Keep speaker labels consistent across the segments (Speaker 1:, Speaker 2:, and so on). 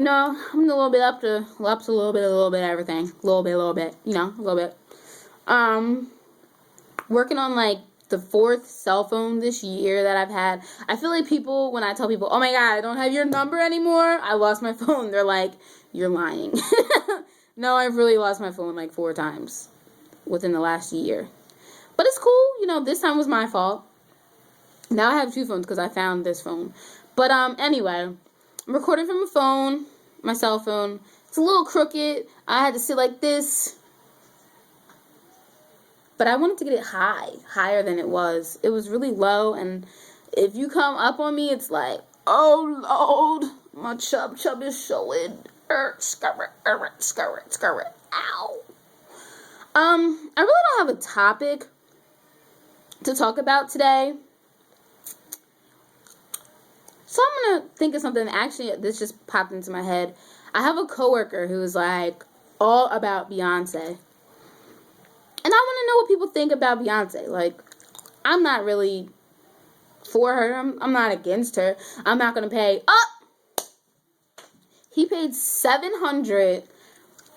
Speaker 1: No, I'm a little bit up to a little bit of everything. A little bit, a little bit. Working on like the 4th cell phone this year that I've had. I feel like people, when I tell people, oh my God, I don't have your number anymore, I lost my phone, they're like, you're lying. No, I've really lost my phone like 4 times within the last year. But it's cool, this time was my fault. Now I have 2 phones because I found this phone. But anyway, I'm recording from a phone, my cell phone. It's a little crooked. I had to sit like this. But I wanted to get it higher than it was. It was really low, and if you come up on me, it's like, oh Lord, my chub is showing. Scurrit. Ow. I really don't have a topic to talk about today. So I'm going to think of something. Actually, this just popped into my head. I have a coworker who's like all about Beyonce. And I want to know what people think about Beyonce. Like, I'm not really for her. I'm not against her. I'm not going to pay. He paid $700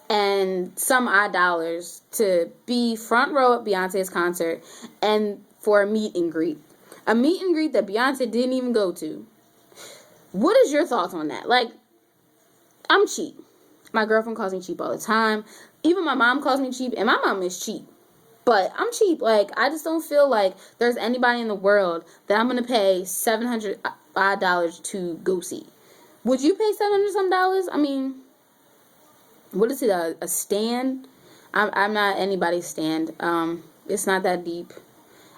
Speaker 1: and some odd dollars to be front row at Beyonce's concert and for a meet and greet. A meet and greet that Beyonce didn't even go to. What is your thoughts on that? Like, I'm cheap. My girlfriend calls me cheap all the time. Even my mom calls me cheap, and my mom is cheap. But I'm cheap. Like, I just don't feel like there's anybody in the world that I'm going to pay $700 odd to go see. Would you pay $700 some dollars? I mean, what is it, a stand? I'm not anybody's stand. It's not that deep.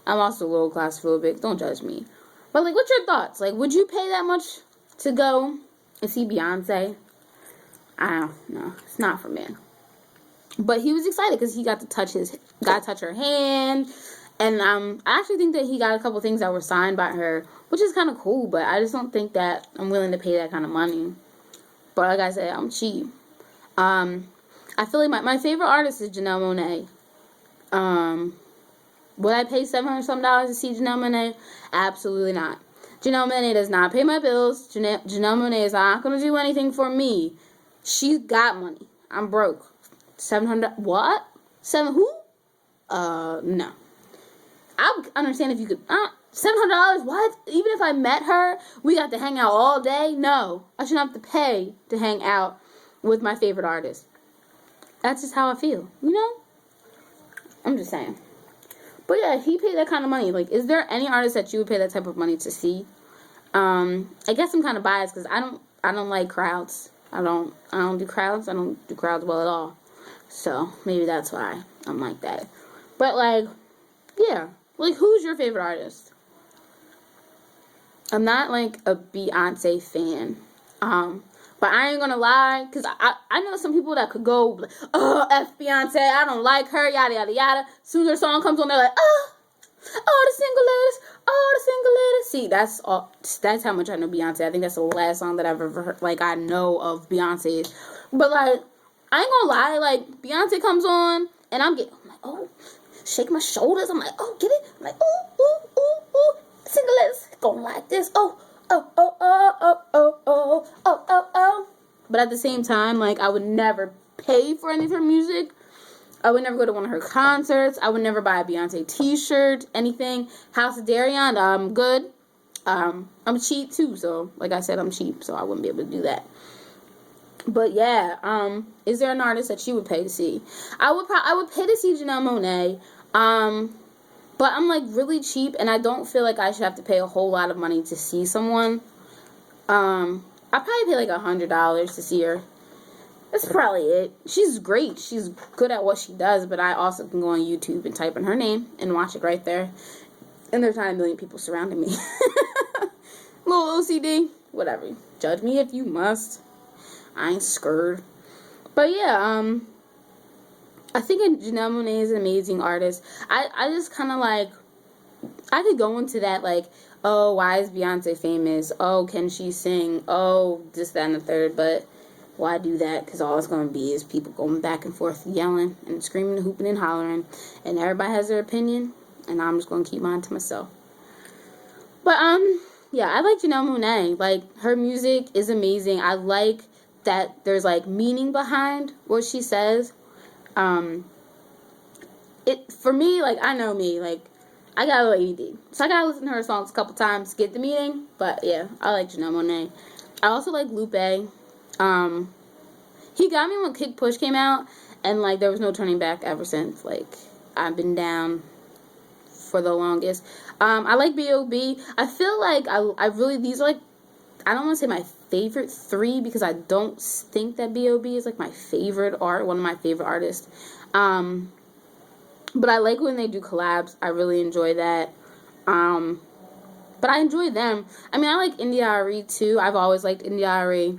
Speaker 1: I'm also a little claustrophobic. Don't judge me. But, like, what's your thoughts? Like, would you pay that much to go and see Beyonce? I don't know. It's not for me. But he was excited because he got to touch her hand. And I actually think that he got a couple things that were signed by her, which is kind of cool. But I just don't think that I'm willing to pay that kind of money. But like I said, I'm cheap. I feel like my favorite artist is JanelleMonae. Would I pay $700 some to see JanelleMonae? Absolutely not. JanelleMonae does not pay my bills. JanelleMonae is not going to do anything for me. She's got money. I'm broke. $700? What? Who? No. I understand if you could. $700? What? Even if I met her, we got to hang out all day? No. I shouldn't have to pay to hang out with my favorite artist. That's just how I feel. I'm just saying. But yeah, he paid that kind of money. Like, is there any artist that you would pay that type of money to see? I guess I'm kind of biased because I don't like crowds. I don't do crowds. I don't do crowds well at all. So maybe that's why I'm like that. But like, yeah. Like, who's your favorite artist? I'm not like a Beyonce fan. But I ain't gonna lie, because I know some people that could go, F Beyonce, I don't like her, yada, yada, yada. As soon as her song comes on, they're like, the single ladies. See, that's how much I know Beyonce. I think that's the last song that I've ever heard, like, I know of Beyonce's. But, like, I ain't gonna lie, like, Beyonce comes on, and I'm like, shake my shoulders. I'm like, get it? I'm like, single ladies, gonna like this, But at the same time, like, I would never pay for any of her music. I would never go to one of her concerts. I would never buy a Beyonce t-shirt, anything. House of Darion, I'm good. I'm cheap too, so like I said, I'm cheap, so I wouldn't be able to do that. But yeah, is there an artist that you would pay to see? I would pay to see JanelleMonae. But I'm like really cheap, and I don't feel like I should have to pay a whole lot of money to see someone. I'd probably pay like $100 to see her. That's probably it. She's great. She's good at what she does, but I also can go on YouTube and type in her name and watch it right there. And there's not a million people surrounding me. Little OCD. Whatever. Judge me if you must. I ain't scared. But yeah, I think JanelleMonae is an amazing artist. I just kind of like, I could go into that like, oh, why is Beyonce famous? Oh, can she sing? Oh, this, that, and the third. But why do that? Because all it's going to be is people going back and forth yelling and screaming and hooping and hollering. And everybody has their opinion. And I'm just going to keep mine to myself. But, yeah, I like JanelleMonae. Like, her music is amazing. I like that there's like meaning behind what she says. It for me, like, I know me, like, I got a little ADD, so I gotta listen to her songs a couple times to get the meaning. But yeah, I like JanelleMonae. I also like Lupe. He got me when Kick Push came out, and like there was no turning back ever since. Like, I've been down for the longest. I like B.O.B. I feel like I really, these are like, I don't want to say my favorite three, because I don't think that B.O.B. is like my favorite one of my favorite artists. But I like when they do collabs. I really enjoy that. But I enjoy them. I mean, I like India.Arie too. I've always liked India.Arie.